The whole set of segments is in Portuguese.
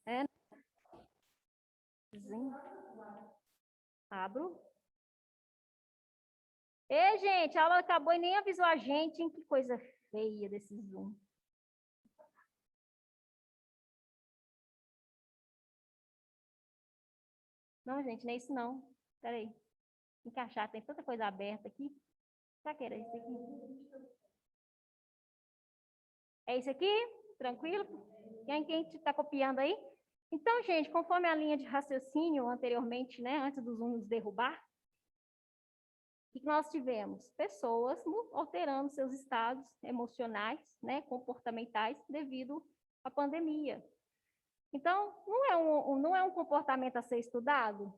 É. Abro. Ei, gente, a aula acabou e nem avisou a gente, hein? Que coisa feia desse Zoom. Não, gente, não é isso não. Espera aí. Encaixar, tem tanta coisa aberta aqui. Será que era isso aqui? É isso aqui? Tranquilo? Quem está copiando aí? Então, gente, conforme a linha de raciocínio anteriormente, né, antes dos Zoom nos derrubar, o que nós tivemos? Pessoas alterando seus estados emocionais, né, comportamentais, devido à pandemia. Então, não é um comportamento a ser estudado?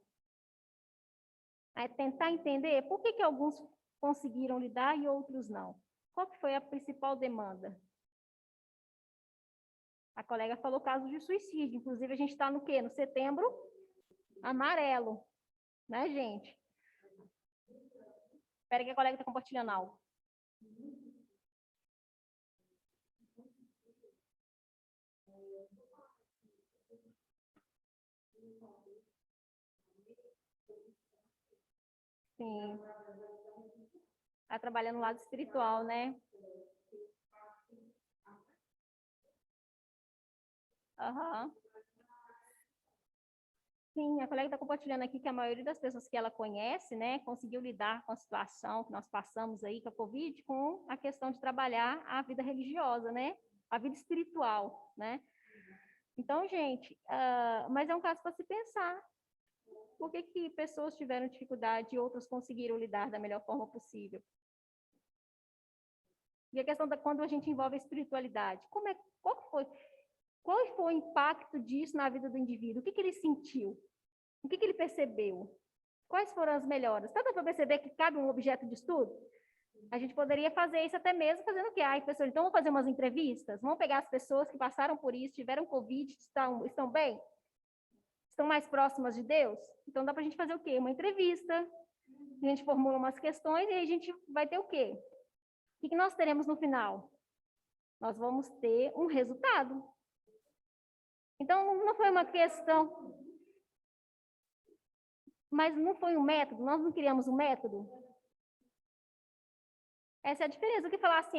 É tentar entender por que alguns conseguiram lidar e outros não. Qual que foi a principal demanda? A colega falou casos de suicídio. Inclusive, a gente está no quê? No setembro amarelo, né, gente? Espera que a colega está compartilhando algo. Sim. Está trabalhando no lado espiritual, né? Aham. Sim, a colega está compartilhando aqui que a maioria das pessoas que ela conhece, né, conseguiu lidar com a situação que nós passamos aí com a Covid, com a questão de trabalhar a vida religiosa, né, a vida espiritual, né. Então, gente, mas é um caso para se pensar. Por que pessoas tiveram dificuldade e outras conseguiram lidar da melhor forma possível? E a questão da quando a gente envolve a espiritualidade, qual foi o impacto disso na vida do indivíduo? O que ele sentiu? O que ele percebeu? Quais foram as melhoras? Tanto para perceber que cabe um objeto de estudo, a gente poderia fazer isso até mesmo fazendo o quê? Ai, professor, então vamos fazer umas entrevistas? Vamos pegar as pessoas que passaram por isso, tiveram Covid, estão bem? Estão mais próximas de Deus? Então dá para a gente fazer o quê? Uma entrevista. A gente formula umas questões e aí a gente vai ter o quê? O que nós teremos no final? Nós vamos ter um resultado. Então, não foi uma questão... Mas não foi um método? Nós não criamos um método? Essa é a diferença do que falar assim,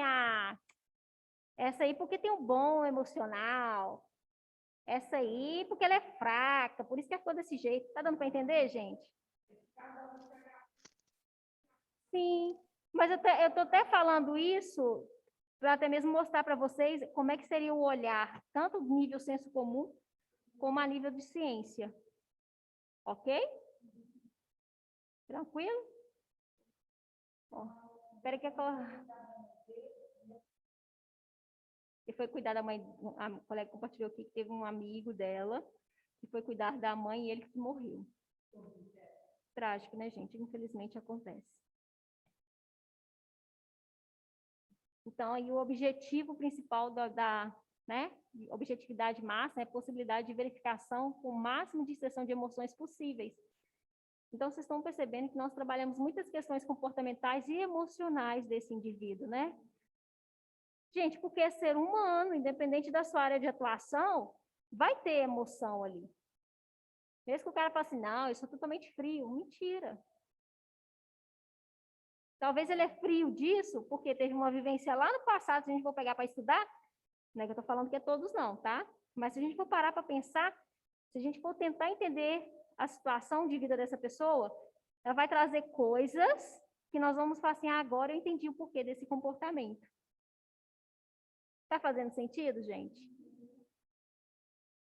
essa aí porque tem um bom emocional, essa aí porque ela é fraca, por isso que ficou desse jeito. Tá dando para entender, gente? Sim, mas eu estou até falando isso para até mesmo mostrar para vocês como é que seria o olhar, tanto nível senso comum, como a nível de ciência. Ok? Tranquilo? Espera que que foi cuidar da mãe, a colega compartilhou aqui que teve um amigo dela que foi cuidar da mãe e ele que morreu. Trágico, né, gente? Infelizmente acontece. Então, aí o objetivo principal né, objetividade máxima é a possibilidade de verificação com o máximo de expressão de emoções possíveis. Então, vocês estão percebendo que nós trabalhamos muitas questões comportamentais e emocionais desse indivíduo, né? Gente, porque é ser humano, independente da sua área de atuação, vai ter emoção ali. Mesmo que o cara fale assim, não, eu sou totalmente frio. Mentira. Talvez ele é frio disso, porque teve uma vivência lá no passado, se a gente for pegar para estudar, não é que eu estou falando que é todos não, tá? Mas se a gente for parar para pensar, se a gente for tentar entender a situação de vida dessa pessoa, ela vai trazer coisas que nós vamos falar assim, agora eu entendi o porquê desse comportamento. Tá fazendo sentido, gente?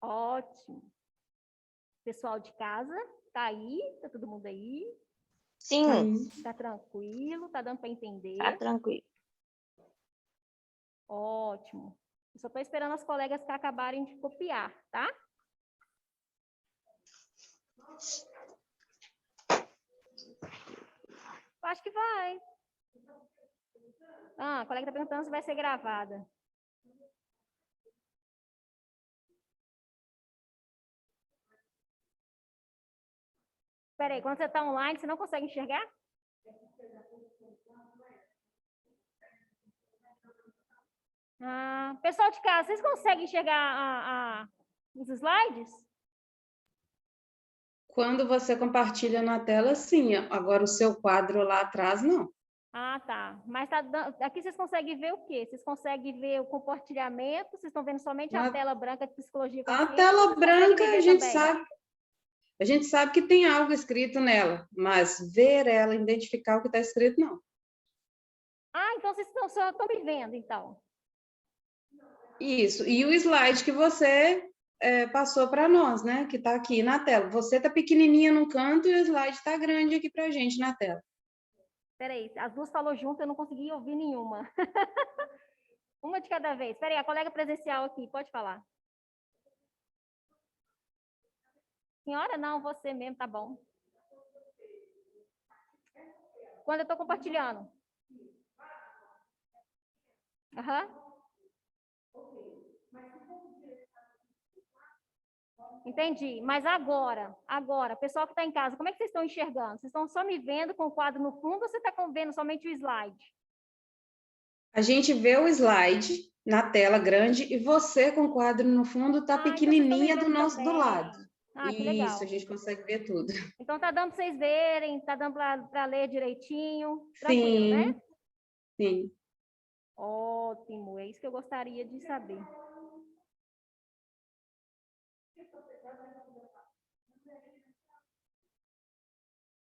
Ótimo. Pessoal de casa, tá aí? Tá todo mundo aí? Sim. Tá tranquilo? Tá dando para entender? Tá tranquilo. Ótimo. Eu só estou esperando as colegas que acabarem de copiar, tá? Eu acho que vai. A colega está perguntando se vai ser gravada. Espera aí, quando você está online, você não consegue enxergar? Pessoal de casa, vocês conseguem enxergar Os slides? Quando você compartilha na tela, sim. Agora, o seu quadro lá atrás, não. Ah, tá. Mas aqui vocês conseguem ver o quê? Vocês conseguem ver o compartilhamento? Vocês estão vendo somente a tela branca de psicologia A consciente? tela branca, A gente sabe que tem algo escrito nela, mas ver ela, identificar o que está escrito, não. Ah, então vocês só estão me vendo, então. Isso. E o slide que você passou para nós, né? Que está aqui na tela. Você está pequenininha no canto e o slide está grande aqui para a gente na tela. Peraí, as duas falou junto, eu não consegui ouvir nenhuma. Uma de cada vez. Peraí, a colega presencial aqui, pode falar. Senhora, não, você mesmo, tá bom. Quando eu estou compartilhando. Aham. Entendi. Mas agora, pessoal que está em casa, como é que vocês estão enxergando? Vocês estão só me vendo com o quadro no fundo ou você está vendo somente o slide? A gente vê o slide na tela grande e você com o quadro no fundo está pequenininha então do lado. Que legal. Isso, a gente consegue ver tudo. Então tá dando para vocês verem, tá dando para ler direitinho, tranquilo, Sim, né? sim. Ótimo, é isso que eu gostaria de saber.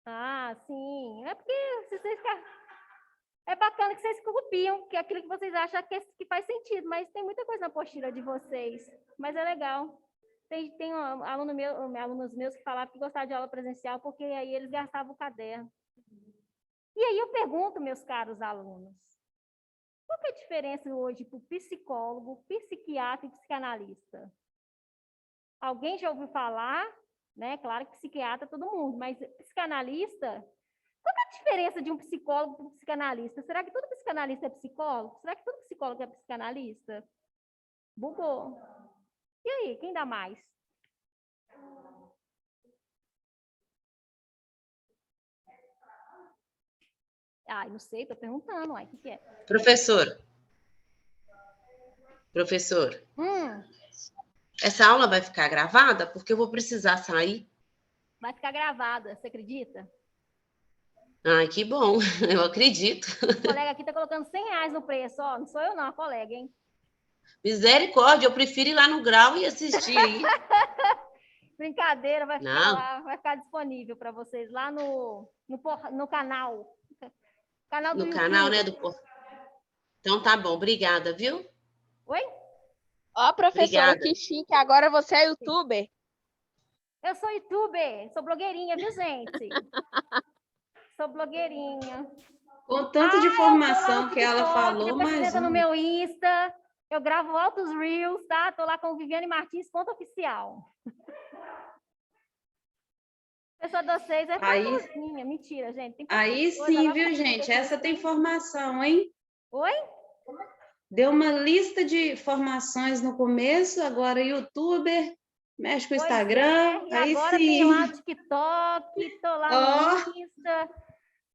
Ah, sim. É porque é bacana que vocês copiam, que é aquilo que vocês acham que faz sentido, mas tem muita coisa na postura de vocês. Mas é legal. Tem alunos meus que falavam que gostavam de aula presencial, porque aí eles gastavam o caderno. E aí eu pergunto, meus caros alunos, qual que é a diferença hoje para o psicólogo, psiquiatra e psicanalista? Alguém já ouviu falar, né? Claro que psiquiatra todo mundo, mas psicanalista, qual que é a diferença de um psicólogo para um psicanalista? Será que todo psicanalista é psicólogo? Será que todo psicólogo é psicanalista? Bugou. E aí, quem dá mais? Ah, não sei, estou perguntando, o que é? Professor, essa aula vai ficar gravada? Porque eu vou precisar sair. Vai ficar gravada, você acredita? Ai, que bom, eu acredito. O colega aqui está colocando R$100 no preço, ó, não sou eu não, a colega, hein? Misericórdia, eu prefiro ir lá no grau e assistir aí. Brincadeira, vai ficar lá, vai ficar disponível para vocês lá no canal. Canal do no YouTube. Canal, né? Então tá bom, obrigada, viu? Oi? Ó, professora, Obrigada. que chique, agora você é youtuber. Eu sou youtuber, sou blogueirinha, viu, gente? Sou blogueirinha. Com tanto de informação que ela falou, depois mas você entra no meu Insta, eu gravo altos reels, tá? Tô lá com Viviane Martins, ponto oficial. A pessoa de vocês é famosinha, mentira, gente. Aí sim, viu, gente? Essa tem formação, hein? Oi? Deu uma lista de formações no começo, agora youtuber, mexe com o Instagram, aí agora sim. tem lá no TikTok, tô lá no Insta.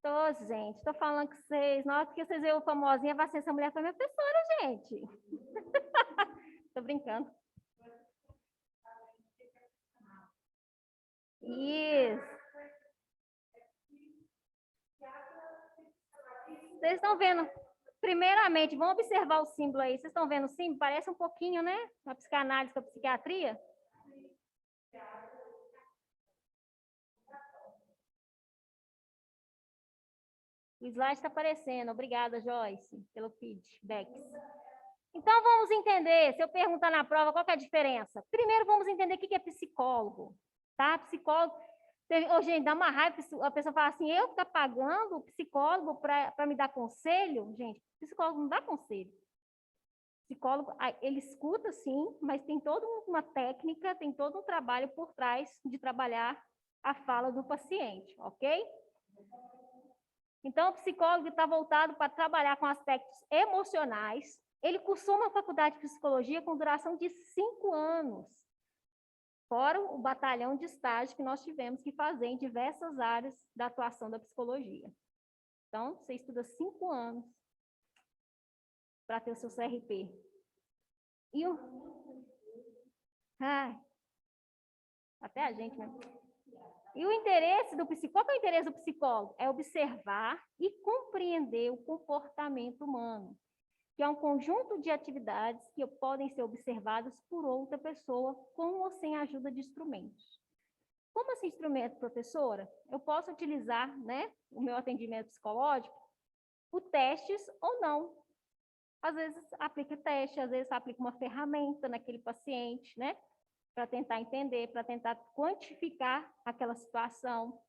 Tô, gente, tô falando com vocês. Na hora que vocês veem o famosinha, vai ser essa mulher foi minha professora, gente. Tô brincando. Isso. Vocês estão vendo? Primeiramente, vamos observar o símbolo aí. Vocês estão vendo o símbolo? Parece um pouquinho, né? A psicanálise com a psiquiatria. O slide está aparecendo. Obrigada, Joyce, pelo feedback. Então, vamos entender. Se eu perguntar na prova, qual que é a diferença? Primeiro, vamos entender o que é psicólogo. Tá? Psicólogo... gente, dá uma raiva, a pessoa fala assim, eu estou pagando o psicólogo para me dar conselho? Gente, psicólogo não dá conselho. Psicólogo, ele escuta sim, mas tem toda uma técnica, tem todo um trabalho por trás de trabalhar a fala do paciente, ok? Então, o psicólogo está voltado para trabalhar com aspectos emocionais. Ele cursou uma faculdade de psicologia com duração de 5 anos. Fora o batalhão de estágio que nós tivemos que fazer em diversas áreas da atuação da psicologia. Então, você estuda 5 anos para ter o seu CRP. Ai, até a gente, né? E o interesse do psicólogo, qual que é o interesse do psicólogo? É observar e compreender o comportamento humano, que é um conjunto de atividades que podem ser observadas por outra pessoa, com ou sem a ajuda de instrumentos. Como esse instrumento, professora? Eu posso utilizar, né, o meu atendimento psicológico por testes ou não. Às vezes aplica teste, às vezes aplica uma ferramenta naquele paciente, né, para tentar entender, para tentar quantificar aquela situação.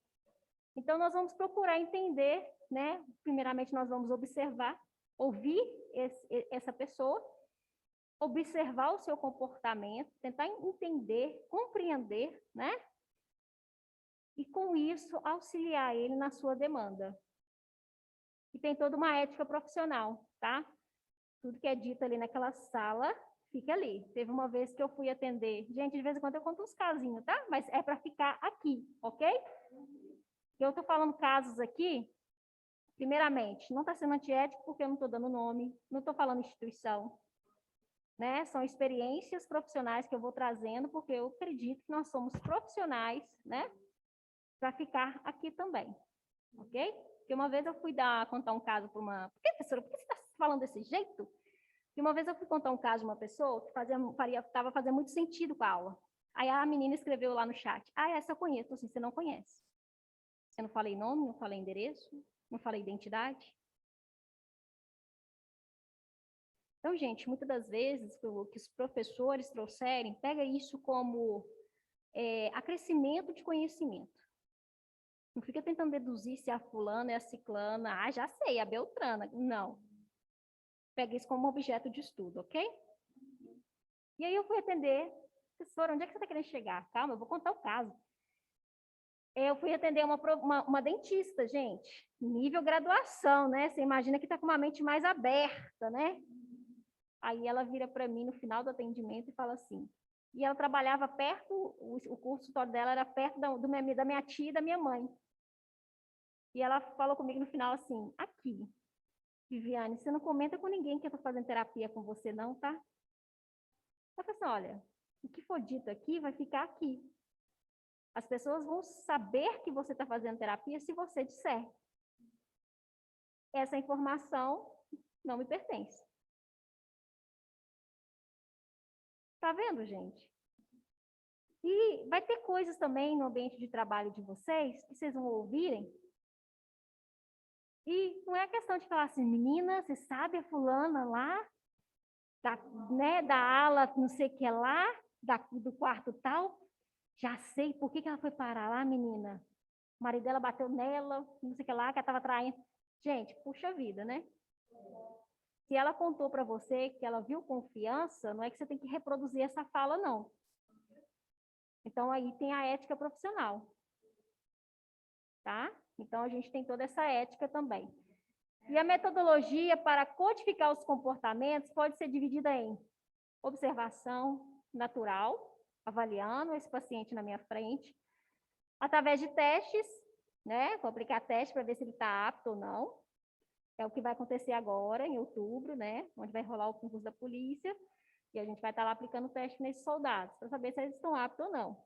Então, nós vamos procurar entender, né, primeiramente nós vamos observar, ouvir essa pessoa, observar o seu comportamento, tentar entender, compreender, né, e com isso auxiliar ele na sua demanda. E tem toda uma ética profissional, tá? Tudo que é dito ali naquela sala, fica ali. Teve uma vez que eu fui atender, gente, de vez em quando eu conto uns casinhos, tá? Mas é para ficar aqui, ok? Eu estou falando casos aqui, primeiramente, não está sendo antiético porque eu não estou dando nome, não estou falando instituição, né? São experiências profissionais que eu vou trazendo, porque eu acredito que nós somos profissionais, né? Para ficar aqui também, ok? Porque uma vez eu fui contar um caso para uma... Por que, professora, por que você está falando desse jeito? Porque uma vez eu fui contar um caso de uma pessoa que estava fazendo muito sentido com a aula. Aí a menina escreveu lá no chat, essa eu conheço. Assim, você não conhece. Eu não falei nome, não falei endereço, não falei identidade. Então, gente, muitas das vezes, o que os professores trouxerem, pega isso como acrescimento de conhecimento. Não fica tentando deduzir se a fulana é a ciclana. Já sei, a beltrana. Não. Pega isso como objeto de estudo, ok? E aí eu fui atender. Professora, onde é que você está querendo chegar? Calma, eu vou contar o caso. Eu fui atender uma dentista, gente. Nível graduação, né? Você imagina que está com uma mente mais aberta, né? Aí ela vira para mim no final do atendimento e fala assim. E ela trabalhava perto, o consultório dela era perto da minha tia e da minha mãe. E ela falou comigo no final assim, aqui, Viviane, você não comenta com ninguém que eu estou fazendo terapia com você não, tá? Eu falei assim, olha, o que for dito aqui vai ficar aqui. As pessoas vão saber que você está fazendo terapia se você disser. Essa informação não me pertence. Tá vendo, gente? E vai ter coisas também no ambiente de trabalho de vocês que vocês vão ouvirem. E não é questão de falar assim, menina, você sabe a fulana lá, da ala não sei o que lá, do quarto tal? Já sei por que ela foi parar lá, menina. O marido dela bateu nela, não sei o que lá, que ela estava traindo. Gente, puxa vida, né? Se ela contou para você que ela viu confiança, não é que você tem que reproduzir essa fala, não. Então, aí tem a ética profissional. Tá? Então, a gente tem toda essa ética também. E a metodologia para codificar os comportamentos pode ser dividida em observação natural, avaliando esse paciente na minha frente, através de testes, né? Vou aplicar teste para ver se ele está apto ou não. É o que vai acontecer agora, em outubro, né? Onde vai rolar o concurso da polícia. E a gente vai estar lá aplicando o teste nesses soldados, para saber se eles estão aptos ou não.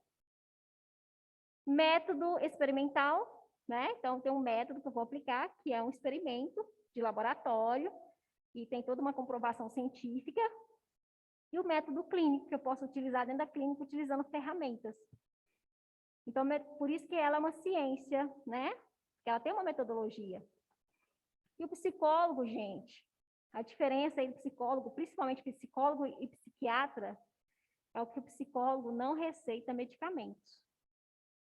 Método experimental, né? Então, tem um método que eu vou aplicar, que é um experimento de laboratório, e tem toda uma comprovação científica. E o método clínico, que eu posso utilizar dentro da clínica, utilizando ferramentas. Então, por isso que ela é uma ciência, né? Ela tem uma metodologia. E o psicólogo, gente, a diferença aí do psicólogo, principalmente psicólogo e psiquiatra, é o que o psicólogo não receita medicamentos.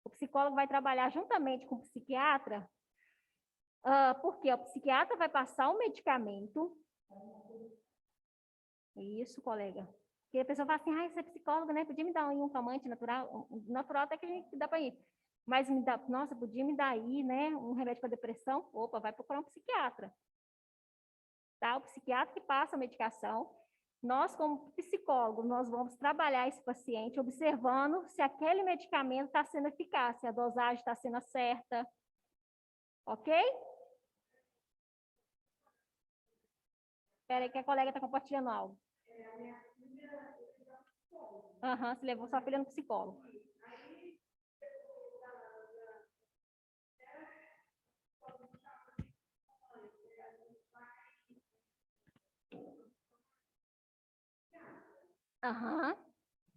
O psicólogo vai trabalhar juntamente com o psiquiatra, porque o psiquiatra vai passar um medicamento. Isso, colega. Porque a pessoa fala assim, você é psicóloga, né? Podia me dar um calmante natural? Natural até que a gente dá para ir. Mas, nossa, podia me dar aí, né? Um remédio para depressão? Opa, vai procurar um psiquiatra. Tá? O psiquiatra que passa a medicação. Nós, como psicólogo, nós vamos trabalhar esse paciente observando se aquele medicamento está sendo eficaz, se a dosagem está sendo certa. Ok? Espera aí que a colega está compartilhando algo. Aham, você levou sua filha no psicólogo. Aham.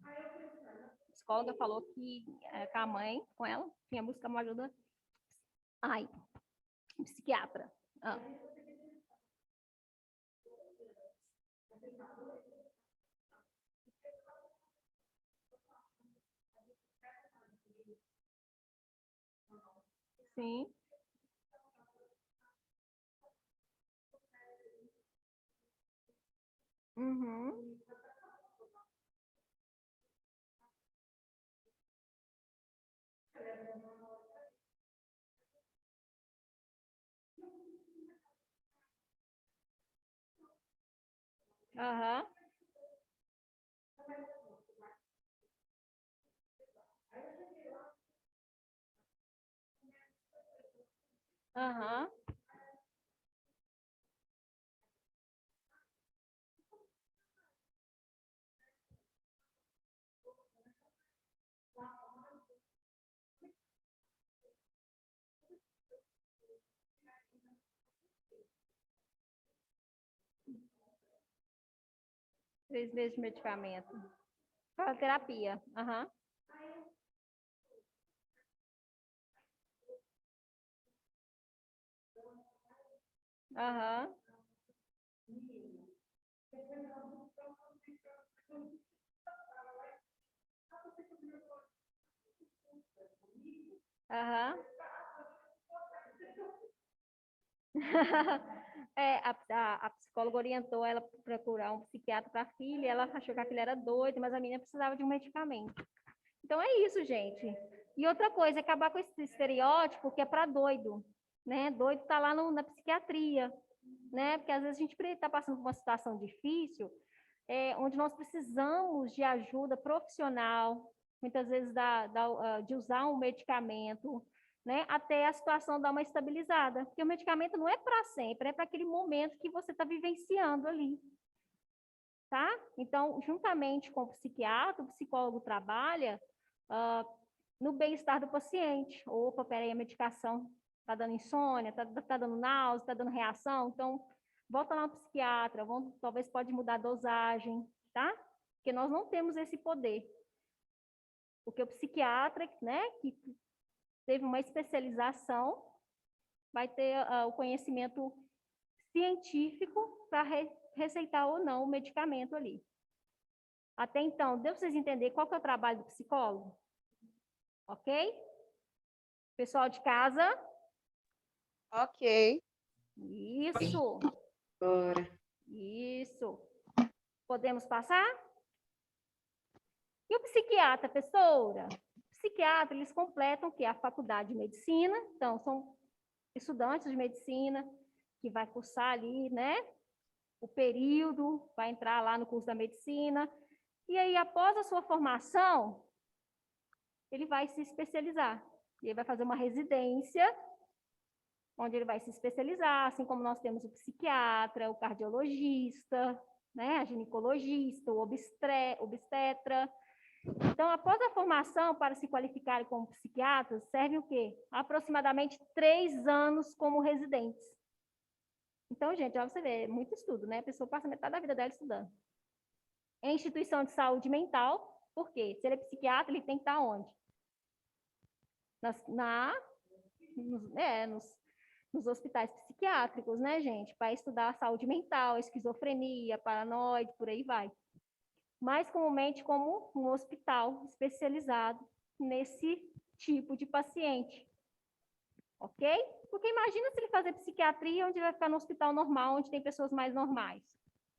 A psicóloga falou que com a mãe, com ela, tinha buscar uma ajuda. Ai, um psiquiatra. Ah. Sim. Uhum. Aham. Aham. Três meses de medicamento. Para terapia. Aham. Aham. Aham. É, a psicóloga orientou ela para procurar um psiquiatra para a filha, ela achou que a filha era doida, mas a menina precisava de um medicamento. Então é isso, gente. E outra coisa, acabar com esse estereótipo que é para doido, né? Doido está lá na psiquiatria, né? Porque às vezes a gente está passando por uma situação difícil, onde nós precisamos de ajuda profissional, muitas vezes de usar um medicamento, né, até a situação dar uma estabilizada. Porque o medicamento não é para sempre, é para aquele momento que você está vivenciando ali. Tá? Então, juntamente com o psiquiatra, o psicólogo trabalha no bem-estar do paciente. Opa, peraí, a medicação está dando insônia, está dando náusea, está dando reação, então volta lá no psiquiatra, talvez pode mudar a dosagem, tá? Porque nós não temos esse poder. Porque o psiquiatra, né, que teve uma especialização, vai ter o conhecimento científico para receitar ou não o medicamento ali. Até então, deu para vocês entenderem qual que é o trabalho do psicólogo? Ok? Pessoal de casa? Ok. Isso. Bora. Isso. Podemos passar? E o psiquiatra, professora? O psiquiatra, eles completam que a faculdade de medicina, então são estudantes de medicina que vai cursar ali, né, o período, vai entrar lá no curso da medicina, e aí após a sua formação, ele vai se especializar. Ele vai fazer uma residência, onde ele vai se especializar, assim como nós temos o psiquiatra, o cardiologista, né, a ginecologista, o obstetra. Então, após a formação, para se qualificarem como psiquiatras, serve o quê? Aproximadamente 3 anos como residentes. Então, gente, ó, você vê, muito estudo, né? A pessoa passa metade da vida dela estudando. Em instituição de saúde mental, por quê? Se ele é psiquiatra, ele tem que estar onde? Nos hospitais psiquiátricos, né, gente? Para estudar a saúde mental, esquizofrenia, paranoide, por aí vai. Mais comumente como um hospital especializado nesse tipo de paciente. Ok? Porque imagina se ele fazer psiquiatria, onde ele vai ficar no hospital normal, onde tem pessoas mais normais.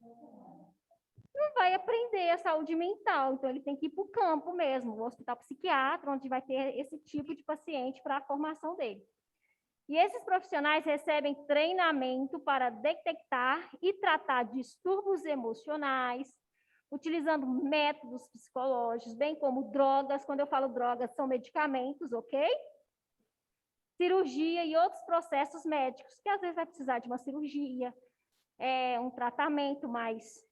Não vai aprender a saúde mental, então ele tem que ir para o campo mesmo, o hospital psiquiatra, onde vai ter esse tipo de paciente para a formação dele. E esses profissionais recebem treinamento para detectar e tratar distúrbios emocionais, utilizando métodos psicológicos, bem como drogas. Quando eu falo drogas, são medicamentos, ok? Cirurgia e outros processos médicos, que às vezes vai precisar de uma cirurgia, um tratamento mais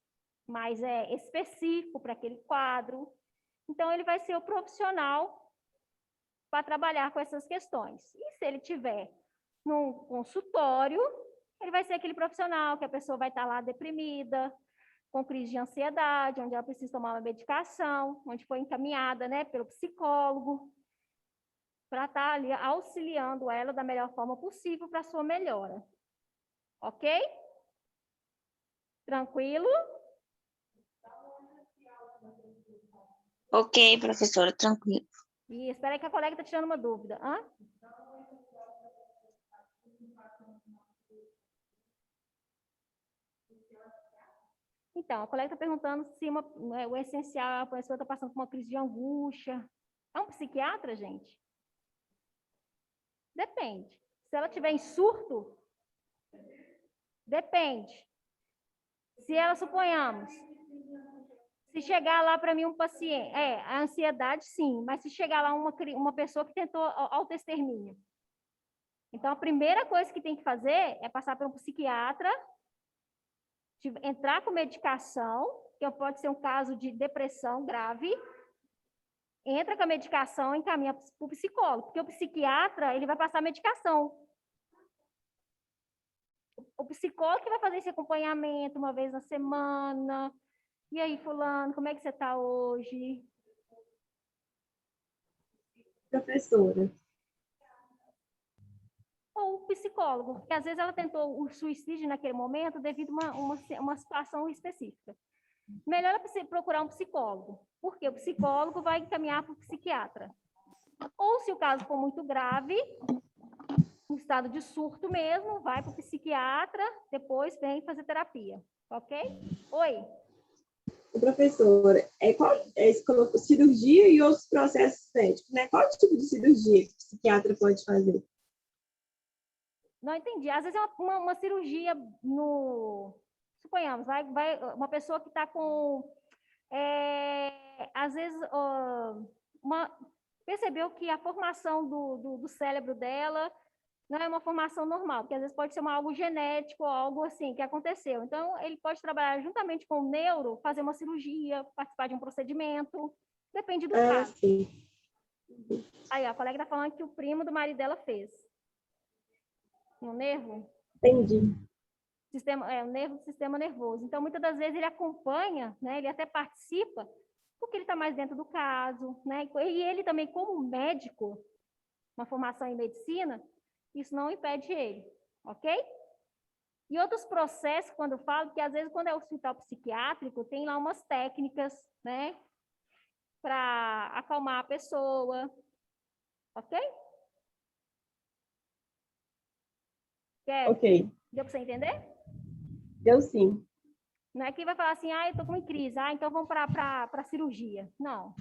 específico para aquele quadro. Então, ele vai ser o profissional para trabalhar com essas questões. E se ele tiver num consultório, ele vai ser aquele profissional que a pessoa vai estar lá deprimida, com crise de ansiedade, onde ela precisa tomar uma medicação, onde foi encaminhada, né, pelo psicólogo, para estar ali auxiliando ela da melhor forma possível para a sua melhora. Ok? Tranquilo? Ok, professora, tranquilo. E espera aí que a colega está tirando uma dúvida. Hã? Então, a colega está perguntando se o essencial, a pessoa está passando por uma crise de angústia. É um psiquiatra, gente? Depende. Se ela tiver em surto, depende. Se ela, suponhamos, se chegar lá para mim um paciente, a ansiedade sim, mas se chegar lá uma pessoa que tentou autoextermínio. Então, a primeira coisa que tem que fazer é passar para um psiquiatra, entrar com medicação, que pode ser um caso de depressão grave, entra com a medicação e encaminha para o psicólogo, porque o psiquiatra, ele vai passar medicação. O psicólogo que vai fazer esse acompanhamento uma vez na semana. E aí, fulano, como é que você está hoje? Professora. Ou o psicólogo, porque às vezes ela tentou o suicídio naquele momento devido a uma situação específica. Melhor é procurar um psicólogo, porque o psicólogo vai encaminhar para o psiquiatra. Ou, se o caso for muito grave, em estado de surto mesmo, vai para o psiquiatra, depois vem fazer terapia, ok? Oi? Professora, você colocou cirurgia e outros processos médicos, né? Qual tipo de cirurgia que o psiquiatra pode fazer? Não entendi. Às vezes é uma cirurgia no... Suponhamos, uma pessoa que está com... às vezes, percebeu que a formação do cérebro dela não é uma formação normal, porque às vezes pode ser algo genético, algo assim, que aconteceu. Então, ele pode trabalhar juntamente com o neuro, fazer uma cirurgia, participar de um procedimento, depende do caso. Sim. Aí, a colega está falando que o primo do marido dela fez. No nervo? Entendi. O nervo do sistema nervoso. Então, muitas das vezes ele acompanha, né, ele até participa, porque ele está mais dentro do caso, né? E ele também, como médico, uma formação em medicina, isso não impede ele, ok? E outros processos, quando eu falo, que às vezes quando é hospital psiquiátrico, tem lá umas técnicas, né, para acalmar a pessoa, ok? Ok. Deu para você entender? Deu sim. Não é que vai falar assim, eu estou com crise, então vamos para a cirurgia. Não.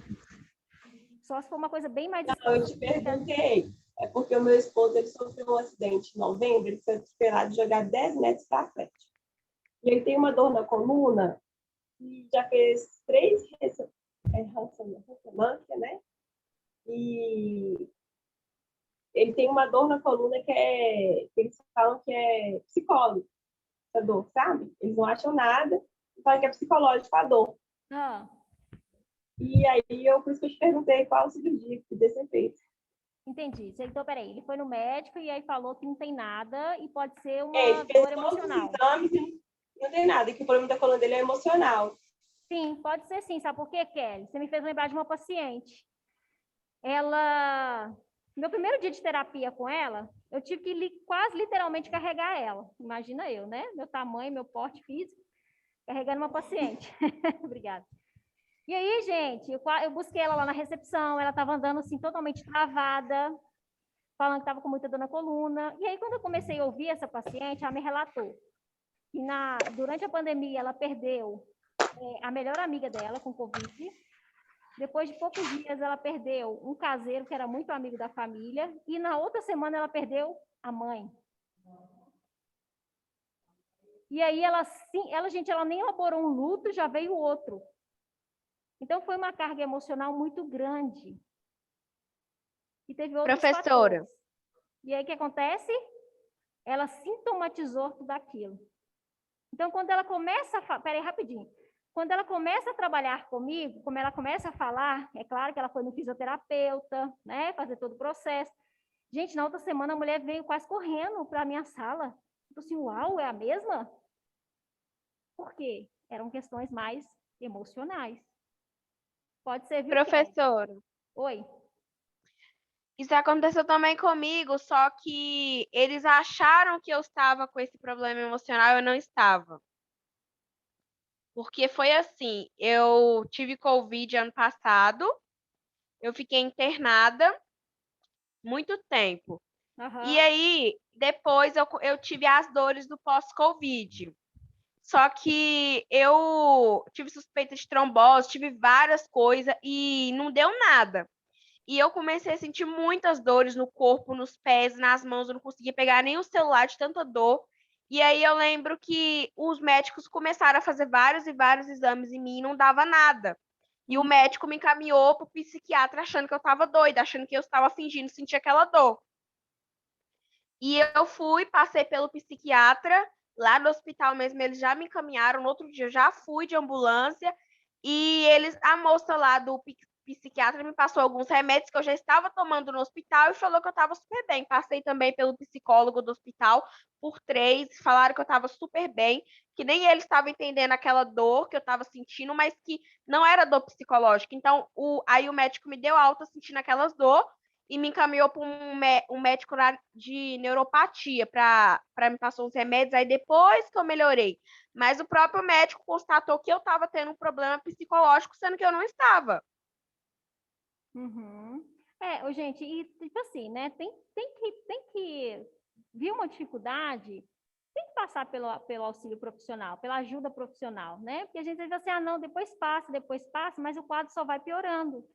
Só se for uma coisa bem mais... Não, eu te perguntei. É porque o meu esposo ele sofreu um acidente em novembro, ele foi esperado de jogar 10 metros para frente. E ele tem uma dor na coluna, e já fez 3 ressonância, né? E ele tem uma dor na coluna que eles falam que é psicólogo, essa dor, sabe? Eles não acham nada, falam que é psicológico a dor. E aí, por isso que eu te perguntei qual cirurgia que podia ser feita. Entendi. Então, peraí, ele foi no médico e aí falou que não tem nada e pode ser uma Ele fez dor todos emocional. os exames e não tem nada, e que o problema da coluna dele é emocional. Sim, pode ser sim. Sabe por quê, Kelly? Você me fez lembrar de uma paciente. Ela... Meu primeiro dia de terapia com ela, eu tive que quase literalmente carregar ela. Imagina eu, né? Meu tamanho, meu porte físico, carregando uma paciente. Obrigada. E aí, gente, eu busquei ela lá na recepção, ela estava andando assim, totalmente travada, falando que estava com muita dor na coluna. E aí, quando eu comecei a ouvir essa paciente, ela me relatou que durante a pandemia ela perdeu a melhor amiga dela com Covid. Depois de poucos dias, ela perdeu um caseiro que era muito amigo da família. E na outra semana, ela perdeu a mãe. E aí, gente, ela nem elaborou um luto, já veio outro. Então, foi uma carga emocional muito grande. E teve outros Professora. fatores. E aí, o que acontece? Ela sintomatizou tudo aquilo. Então, quando ela começa a falar... Peraí, rapidinho. Quando ela começa a trabalhar comigo, como ela começa a falar, é claro que ela foi no fisioterapeuta, né, fazer todo o processo. Gente, na outra semana a mulher veio quase correndo para a minha sala. Eu falei assim, uau, é a mesma? Por quê? Eram questões mais emocionais. Pode ser, viu, Kelly? Professora, Oi. isso aconteceu também comigo, só que eles acharam que eu estava com esse problema emocional, eu não estava. Porque foi assim, eu tive Covid ano passado, eu fiquei internada muito tempo. E Aham. aí, depois eu tive as dores do pós-Covid. Só que eu tive suspeita de trombose, tive várias coisas e não deu nada. E eu comecei a sentir muitas dores no corpo, nos pés, nas mãos, eu não conseguia pegar nem o celular de tanta dor. E aí eu lembro que os médicos começaram a fazer vários e vários exames em mim e não dava nada. E o médico me encaminhou para o psiquiatra achando que eu estava doida, achando que eu estava fingindo sentir aquela dor. E eu fui, passei pelo psiquiatra, lá no hospital mesmo, eles já me encaminharam, no outro dia eu já fui de ambulância, e a moça lá do psiquiatra me passou alguns remédios que eu já estava tomando no hospital e falou que eu estava super bem. Passei também pelo psicólogo do hospital por 3, falaram que eu estava super bem, que nem ele estava entendendo aquela dor que eu estava sentindo, mas que não era dor psicológica. Então, aí o médico me deu alta sentindo aquelas dor, e me encaminhou para um médico de neuropatia para me passar uns remédios, aí depois que eu melhorei. Mas o próprio médico constatou que eu estava tendo um problema psicológico, sendo que eu não estava. Uhum. Gente, e tipo assim, né? Tem que vir uma dificuldade, tem que passar pelo auxílio profissional, pela ajuda profissional, né? Porque a gente diz assim, ah, não, depois passa, mas o quadro só vai piorando,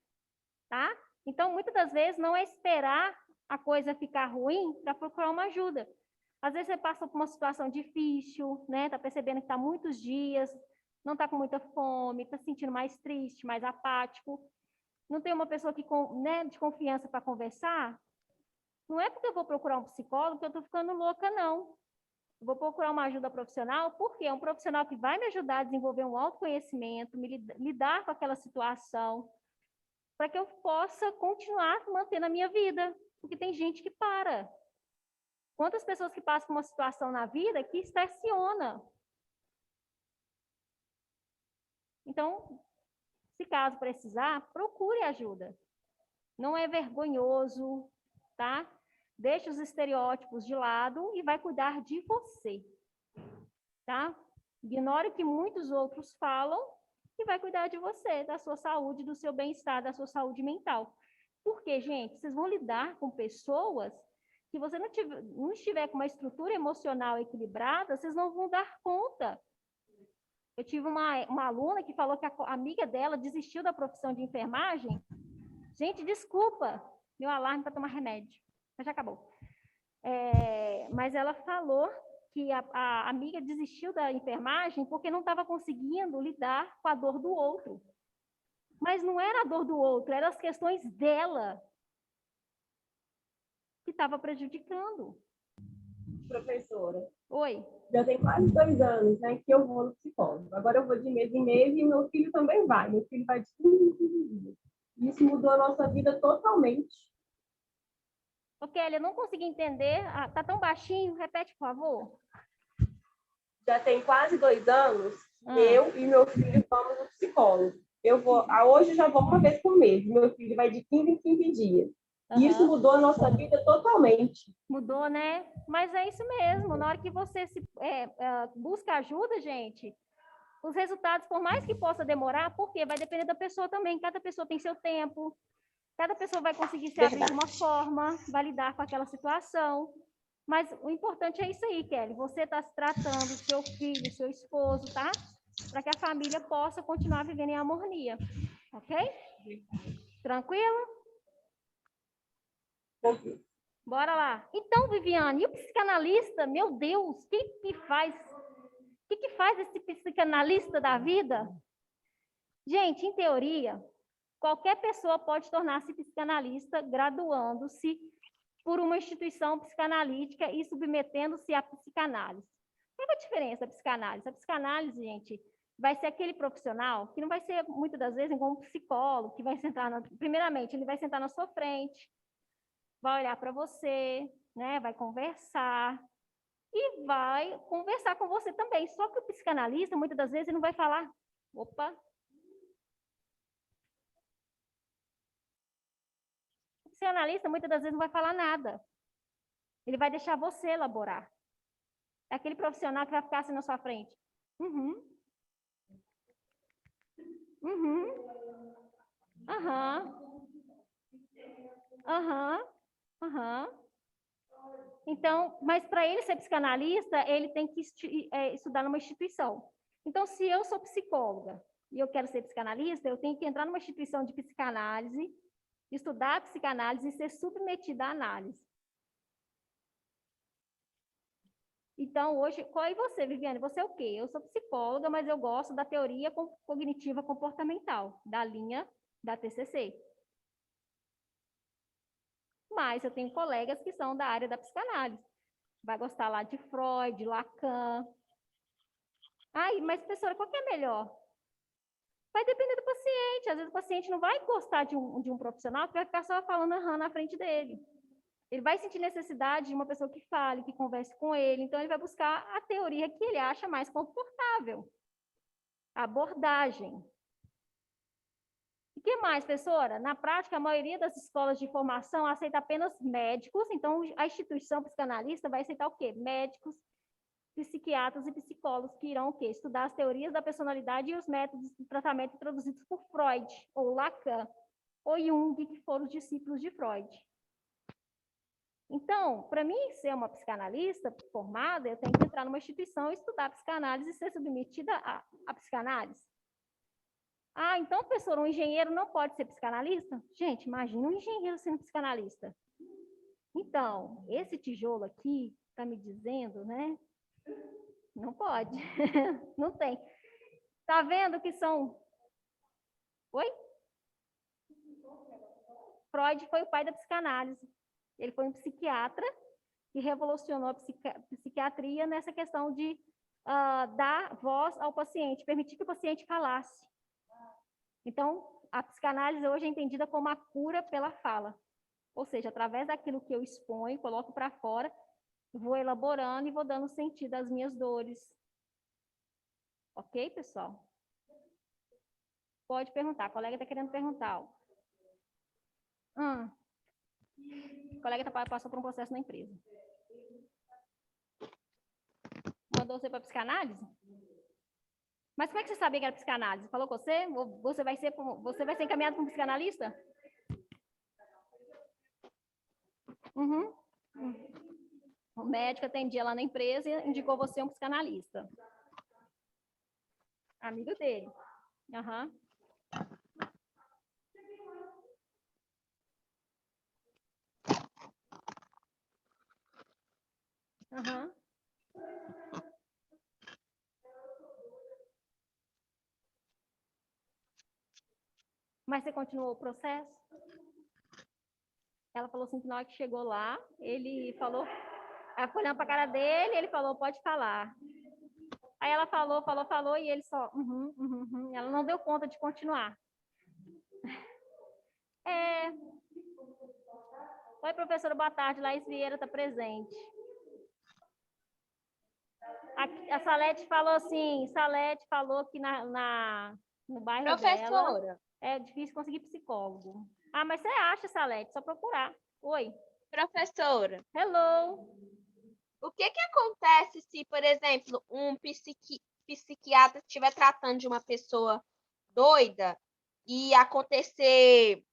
tá? Então, muitas das vezes, não é esperar a coisa ficar ruim para procurar uma ajuda. Às vezes, você passa por uma situação difícil, né? Tá percebendo que está muitos dias, não está com muita fome, está se sentindo mais triste, mais apático, não tem uma pessoa né, de confiança para conversar. Não é porque eu vou procurar um psicólogo que eu estou ficando louca, não. Eu vou procurar uma ajuda profissional, porque é um profissional que vai me ajudar a desenvolver um autoconhecimento, lidar com aquela situação, para que eu possa continuar mantendo a minha vida. Porque tem gente que para. Quantas pessoas que passam por uma situação na vida que estaciona? Então, se caso precisar, procure ajuda. Não é vergonhoso, tá? Deixe os estereótipos de lado e vai cuidar de você, tá? Ignore o que muitos outros falam e vai cuidar de você, da sua saúde, do seu bem-estar, da sua saúde mental. Porque, gente, vocês vão lidar com pessoas que você não estiver com uma estrutura emocional equilibrada, vocês não vão dar conta. Eu tive uma aluna que falou que a amiga dela desistiu da profissão de enfermagem. Gente, desculpa, meu alarme para tomar remédio, mas já acabou. Mas ela falou que a amiga desistiu da enfermagem porque não estava conseguindo lidar com a dor do outro. Mas não era a dor do outro, eram as questões dela que estava prejudicando. Professora, Oi. já tem quase 2 anos, né, que eu vou no psicólogo. Agora eu vou de mês em mês e meu filho também vai. Meu filho vai de 15 em 15 dias. Isso mudou a nossa vida totalmente. Ô, Kelly, eu não consegui entender. Tá tão baixinho, repete, por favor. Já tem quase 2 anos, eu e meu filho vamos no psicólogo. Hoje já vou uma vez por mês. Meu filho vai de 15 em 15 dias. E isso mudou a nossa vida totalmente. Mudou, né? Mas é isso mesmo. Na hora que você busca ajuda, gente, os resultados, por mais que possa demorar, porque vai depender da pessoa também. Cada pessoa tem seu tempo. Cada pessoa vai conseguir se abrir de uma forma, vai lidar com aquela situação. Mas o importante é isso aí, Kelly. Você está se tratando, seu filho, seu esposo, tá? Para que a família possa continuar vivendo em harmonia. Ok? Tranquilo? Bora lá. Então, Viviane, e o psicanalista? Meu Deus, o que faz esse psicanalista da vida? Gente, em teoria, qualquer pessoa pode tornar-se psicanalista graduando-se por uma instituição psicanalítica e submetendo-se à psicanálise. Qual é a diferença da psicanálise? A psicanálise, gente, vai ser aquele profissional que não vai ser, muitas das vezes, igual um psicólogo, que vai sentar, primeiramente, ele vai sentar na sua frente, vai olhar para você, né, vai conversar, e vai conversar com você também. Só que o psicanalista, muitas das vezes, ele não vai falar, opa. O psicanalista, muitas das vezes, não vai falar nada. Ele vai deixar você elaborar. É aquele profissional que vai ficar assim na sua frente. Uhum. Uhum. Aham. Aham. Aham. Então, mas para ele ser psicanalista, ele tem que estudar numa instituição. Então, se eu sou psicóloga e eu quero ser psicanalista, eu tenho que entrar numa instituição de psicanálise, estudar a psicanálise e ser submetida à análise. Então, hoje, qual é você, Viviane? Você é o quê? Eu sou psicóloga, mas eu gosto da teoria cognitiva comportamental, da linha da TCC. Mas eu tenho colegas que são da área da psicanálise. Vai gostar lá de Freud, Lacan. Ai, mas, professora, qual que é melhor? Vai depender do paciente. Às vezes o paciente não vai gostar de um profissional que vai ficar só falando aham na frente dele. Ele vai sentir necessidade de uma pessoa que fale, que converse com ele. Então, ele vai buscar a teoria que ele acha mais confortável. A abordagem. O que mais, professora? Na prática, a maioria das escolas de formação aceita apenas médicos. Então, a instituição psicanalista vai aceitar o quê? Médicos, psiquiatras e psicólogos que irão o quê? Estudar as teorias da personalidade e os métodos de tratamento introduzidos por Freud, ou Lacan, ou Jung, que foram os discípulos de Freud. Então, para mim ser uma psicanalista formada, eu tenho que entrar numa instituição, estudar a psicanálise e ser submetida à psicanálise. Ah, então, professor, um engenheiro não pode ser psicanalista? Gente, imagina um engenheiro sendo psicanalista. Então, esse tijolo aqui está me dizendo, né? Não pode. Não tem. Tá vendo que são... Oi? Freud foi o pai da psicanálise. Ele foi um psiquiatra que revolucionou a psiquiatria nessa questão de dar voz ao paciente, permitir que o paciente falasse. Então, a psicanálise hoje é entendida como a cura pela fala. Ou seja, através daquilo que eu exponho, coloco para fora, vou elaborando e vou dando sentido às minhas dores. Ok, pessoal? Pode perguntar. A colega está querendo perguntar. O colega passou por um processo na empresa. Mandou você para psicanálise? Mas como é que você sabia que era psicanálise? Falou com você? Você vai ser encaminhado para um psicanalista? Uhum. O médico atendia lá na empresa e indicou você um psicanalista. Amigo dele. Aham. Aham. Mas você continuou o processo? Ela falou assim que na hora que chegou lá, ele falou, ela foi olhando para a cara dele, ele falou, pode falar. Aí ela falou, e ele só, ela não deu conta de continuar. Oi, professora, boa tarde, Laís Vieira está presente. A Salete falou assim, que no bairro Professora, dela é difícil conseguir psicólogo. Ah, mas você acha, Salete, só procurar. Oi. professora, Hello. o que acontece se, por exemplo, um psiquiatra estiver tratando de uma pessoa doida e acontecer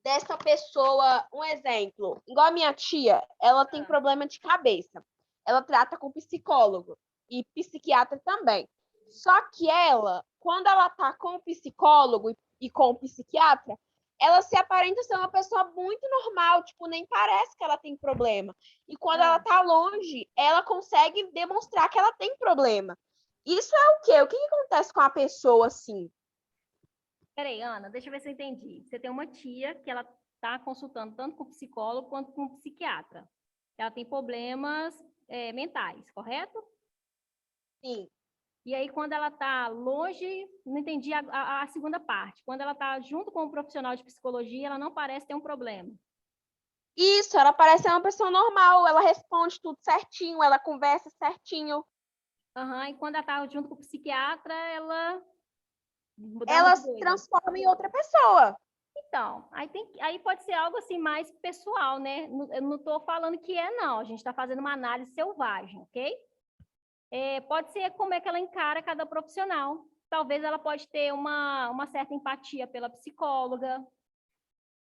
dessa pessoa, um exemplo, igual a minha tia, ela tem problema de cabeça. Ela trata com psicólogo e psiquiatra também. Só que ela, quando ela tá com o psicólogo e com o psiquiatra, ela se aparenta ser uma pessoa muito normal, tipo, nem parece que ela tem problema. E quando ela tá longe, ela consegue demonstrar que ela tem problema. Isso é o quê? O que acontece com a pessoa assim? Peraí, Ana, deixa eu ver se eu entendi. Você tem uma tia que ela está consultando tanto com psicólogo quanto com psiquiatra. Ela tem problemas mentais, correto? Sim. E aí, quando ela está longe, não entendi a segunda parte. Quando ela está junto com um profissional de psicologia, ela não parece ter um problema. Isso, ela parece ser uma pessoa normal, ela responde tudo certinho, ela conversa certinho. Aham, e quando ela está junto com o psiquiatra, ela dá Ela uma de se doida. transforma em outra pessoa. Então, aí pode ser algo assim mais pessoal, né? Eu não estou falando que é, não. A gente está fazendo uma análise selvagem, ok? Pode ser como é que ela encara cada profissional. Talvez ela pode ter uma certa empatia pela psicóloga,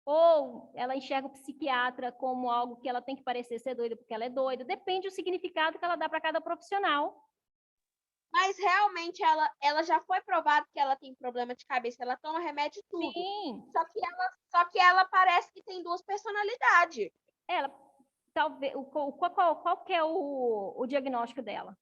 ou ela enxerga o psiquiatra como algo que ela tem que parecer ser doida porque ela é doida. Depende do significado que ela dá para cada profissional. Mas realmente ela já foi provado que ela tem problema de cabeça, ela toma remédio e tudo. Sim, Só que ela parece que tem duas personalidades. ela talvez qual que é o diagnóstico dela?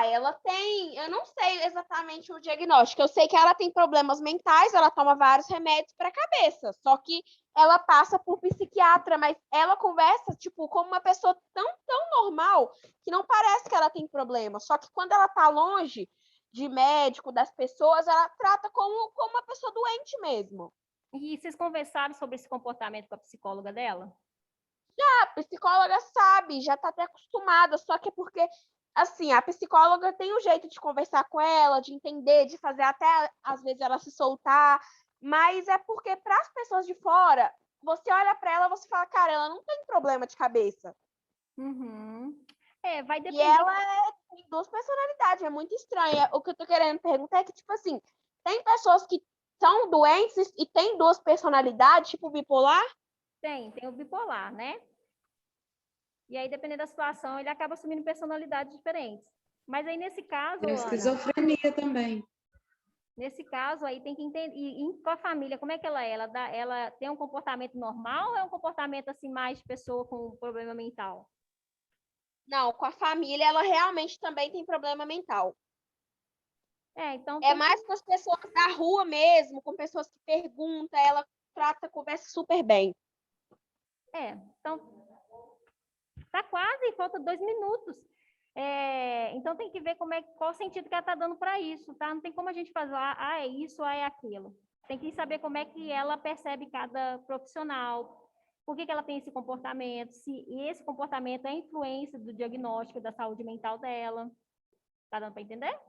Ela tem, eu não sei exatamente o diagnóstico. Eu sei que ela tem problemas mentais, ela toma vários remédios para a cabeça. Só que ela passa por psiquiatra, mas ela conversa tipo como uma pessoa tão normal que não parece que ela tem problema. Só que quando ela tá longe de médico, das pessoas, ela trata como uma pessoa doente mesmo. E vocês conversaram sobre esse comportamento com a psicóloga dela? A psicóloga sabe, já tá até acostumada, só que é porque assim, a psicóloga tem um jeito de conversar com ela, de entender, de fazer até às vezes ela se soltar, mas é porque para as pessoas de fora, você olha para ela, você fala, cara, ela não tem problema de cabeça. Uhum. Vai E depender. ela tem duas personalidades, é muito estranha. O que eu tô querendo perguntar é que, tipo assim, tem pessoas que são doentes e têm duas personalidades, tipo bipolar? Tem o bipolar, né? E aí, dependendo da situação, ele acaba assumindo personalidades diferentes. Mas aí, nesse caso, Tem Ana, esquizofrenia também. nesse caso aí tem que entender, e com a família, como é que ela é? Ela tem um comportamento normal ou é um comportamento assim mais de pessoa com problema mental? Não, com a família ela realmente também tem problema mental. Então É mais com as pessoas da rua mesmo, com pessoas que perguntam, ela trata, conversa super bem. Então tá quase, falta 2 minutos. Então tem que ver qual o sentido que ela está dando para isso, tá? Não tem como a gente falar, é isso, é aquilo. Tem que saber como é que ela percebe cada profissional, por que ela tem esse comportamento, se esse comportamento é influência do diagnóstico da saúde mental dela. Tá dando para entender?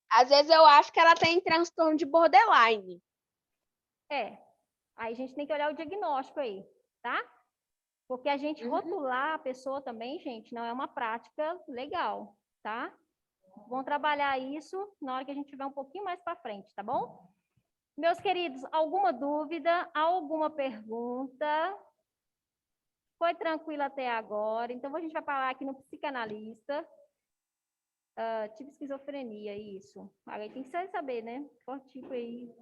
Às vezes eu acho que ela tem transtorno de borderline. Aí a gente tem que olhar o diagnóstico aí, tá? Porque a gente rotular a pessoa também, gente, não é uma prática legal, tá? Vamos trabalhar isso na hora que a gente tiver um pouquinho mais para frente, tá bom? Meus queridos, alguma dúvida, alguma pergunta? Foi tranquilo até agora? Então, a gente vai falar aqui no psicanalista. Tipo esquizofrenia, isso. Aí tem que saber, né? Qual tipo aí.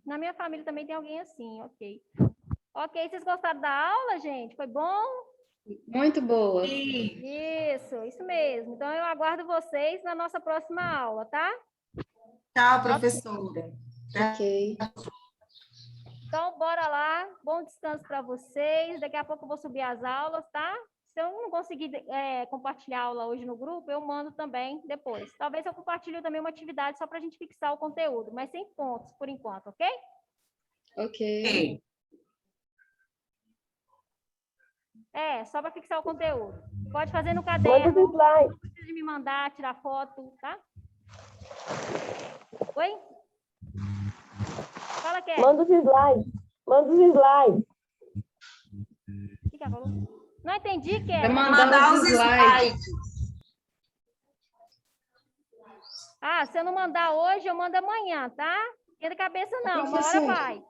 Na minha família também tem alguém assim, ok. Ok, vocês gostaram da aula, gente? Foi bom? Muito boa. Isso mesmo. Então, eu aguardo vocês na nossa próxima aula, tá? Tchau, professora. Ok. Então, bora lá. Bom descanso para vocês. Daqui a pouco eu vou subir as aulas, tá? Se eu não conseguir compartilhar a aula hoje no grupo, eu mando também depois. Talvez eu compartilhe também uma atividade só para a gente fixar o conteúdo, mas sem pontos por enquanto, ok? Ok. Só para fixar o conteúdo. Pode fazer no Manda caderno. os slides. Não precisa de me mandar, tirar foto, tá? Oi? Fala, Kelly. Manda os slides. Manda os slides. O que ela falou? Não entendi, Vai Kelly. mandar os slides. Se eu não mandar hoje, eu mando amanhã, tá? Esquenta a cabeça não, uma hora vai.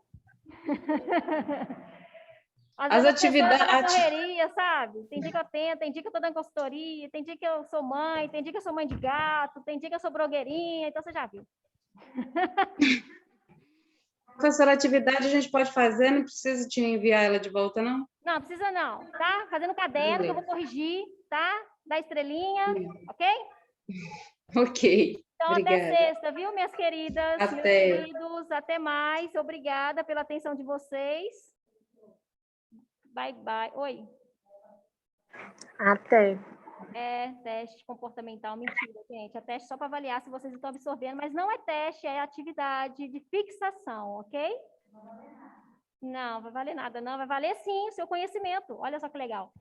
Às As vezes a pessoa tá na atividades. correria, sabe? Tem dia que eu tento, tem dia que eu tô dando consultoria, tem dia que eu sou mãe, tem dia que eu sou mãe de gato, tem dia que eu sou blogueirinha, então você já viu. Professora, atividade a gente pode fazer, não precisa te enviar ela de volta, não? Não, precisa não, tá? Fazendo caderno, que eu vou corrigir, tá? Da estrelinha, ok? Ok. Então, Obrigada. até sexta, viu, minhas queridas? Até. Meus queridos, até mais. Obrigada pela atenção de vocês. Bye, bye. Oi. Até. É teste comportamental, mentira, gente. É teste só para avaliar se vocês estão absorvendo, mas não é teste, é atividade de fixação, ok? Não, vai valer nada, não. Vai valer sim o seu conhecimento. Olha só que legal.